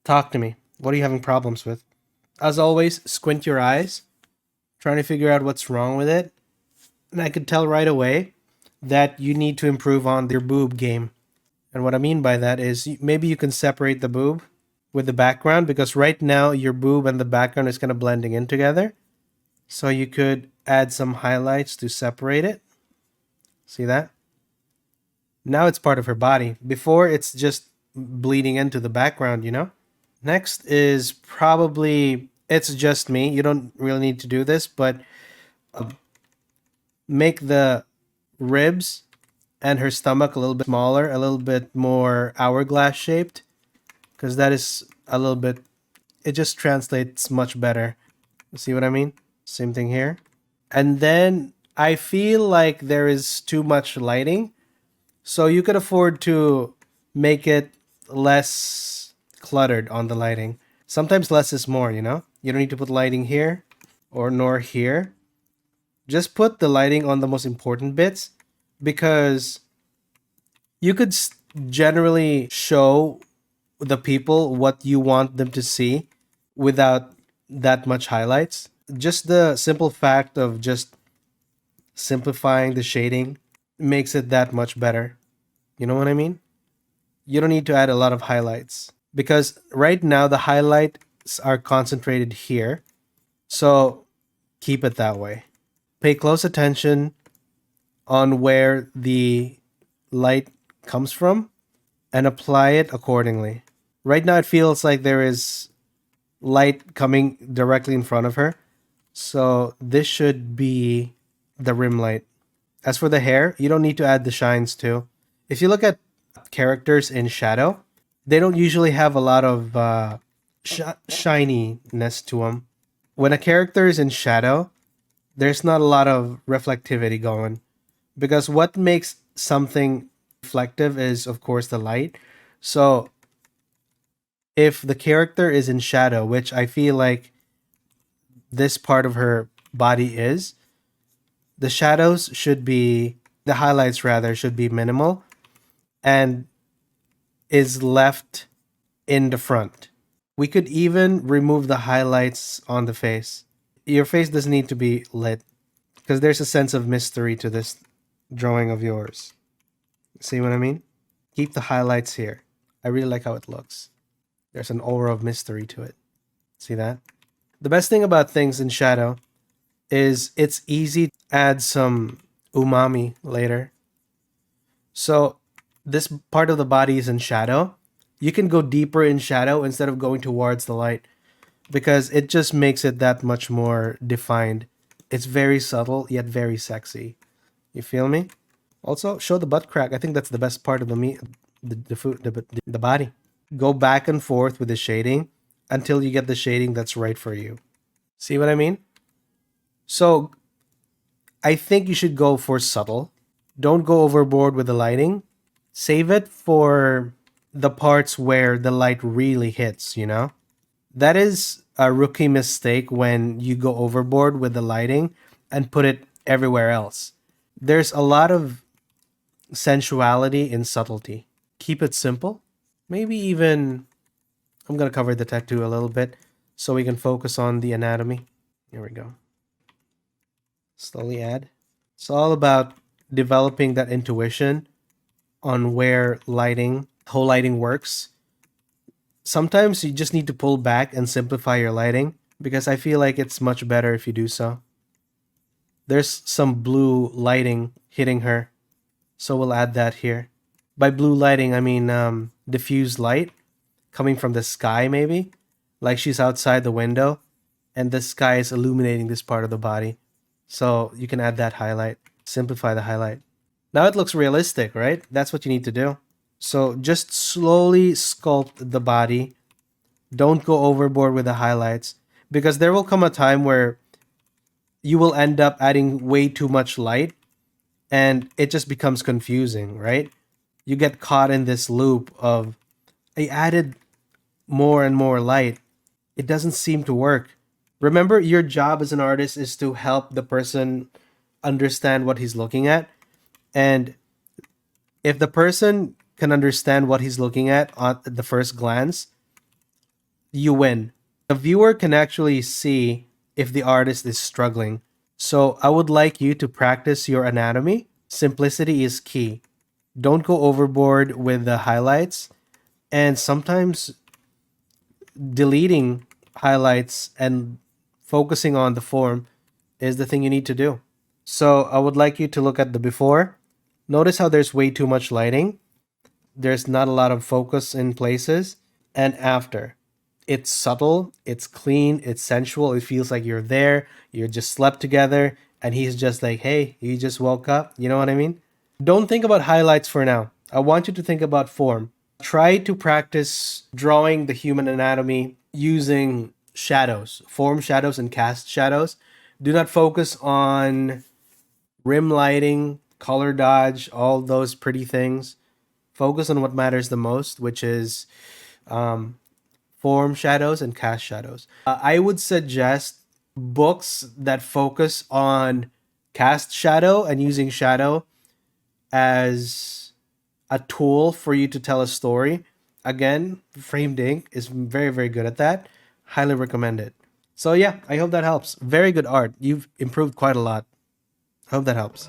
Talk to me. What are you having problems with? As always, squint your eyes, trying to figure out what's wrong with it. And I could tell right away that you need to improve on your boob game. And what I mean by that is maybe you can separate the boob with the background, because right now your boob and the background is kind of blending in together. So you could add some highlights to separate it. See that? Now it's part of her body. Before, it's just bleeding into the background, you know? Next is probably, it's just me. You don't really need to do this, but make the ribs and her stomach a little bit smaller, a little bit more hourglass shaped, because that is a little bit, it just translates much better. See what I mean? Same thing here. And then I feel like there is too much lighting, so you could afford to make it less cluttered on the lighting. Sometimes less is more, you know? You don't need to put lighting here or nor here. Just put the lighting on the most important bits, because you could generally show the people what you want them to see without that much highlights. Just the simple fact of just simplifying the shading makes it that much better. You know what I mean? You don't need to add a lot of highlights, because right now the highlights are concentrated here. So keep it that way. Pay close attention on where the light comes from and apply it accordingly. Right now it feels like there is light coming directly in front of her. So this should be the rim light. As for the hair, you don't need to add the shines too. If you look at characters in shadow, they don't usually have a lot of shininess to them. When a character is in shadow, there's not a lot of reflectivity going, because what makes something reflective is, of course, the light. So if the character is in shadow, which I feel like this part of her body is, the shadows should be, the highlights rather, should be minimal and is left in the front. We could even remove the highlights on the face. Your face doesn't need to be lit, because there's a sense of mystery to this drawing of yours. See what I mean? Keep the highlights here. I really like how it looks. There's an aura of mystery to it. See that? The best thing about things in shadow is it's easy to add some umami later. So this part of the body is in shadow. You can go deeper in shadow instead of going towards the light, because it just makes it that much more defined. It's very subtle yet very sexy. You feel me? Also, show the butt crack. I think that's the best part of the meat, the food, the body. Go back and forth with the shading until you get the shading that's right for you. See what I mean? So I think you should go for subtle. Don't go overboard with the lighting. Save it for the parts where the light really hits, you know? That is a rookie mistake when you go overboard with the lighting and put it everywhere else. There's a lot of sensuality in subtlety. Keep it simple. Maybe even, I'm going to cover the tattoo a little bit so we can focus on the anatomy. Here we go. Slowly add. It's all about developing that intuition on where whole lighting works. Sometimes you just need to pull back and simplify your lighting, because I feel like it's much better if you do so. There's some blue lighting hitting her, so we'll add that here. By blue lighting, I mean diffused light coming from the sky, maybe. Like she's outside the window, and the sky is illuminating this part of the body. So you can add that highlight, simplify the highlight. Now it looks realistic, right? That's what you need to do. So just slowly sculpt the body. Don't go overboard with the highlights, because there will come a time where you will end up adding way too much light and it just becomes confusing, right? You get caught in this loop of, I added more and more light. It doesn't seem to work. Remember, your job as an artist is to help the person understand what he's looking at. And if the person can understand what he's looking at the first glance, you win. The viewer can actually see if the artist is struggling. So I would like you to practice your anatomy. Simplicity is key. Don't go overboard with the highlights. And sometimes deleting highlights and focusing on the form is the thing you need to do. So I would like you to look at the before. Notice how there's way too much lighting. There's not a lot of focus in places. And after, it's subtle, it's clean, it's sensual. It feels like you're there, you're just slept together, and he's just like, hey, you just woke up. You know what I mean? Don't think about highlights for now. I want you to think about form. Try to practice drawing the human anatomy using shadows, form shadows, and cast shadows. Do not focus on rim lighting, color dodge, all those pretty things. Focus on what matters the most, which is form shadows and cast shadows. I would suggest books that focus on cast shadow and using shadow as a tool for you to tell a story. Again, Framed Ink is very, very good at that. Highly recommend it. So, yeah, I hope that helps. Very good art. You've improved quite a lot. I hope that helps.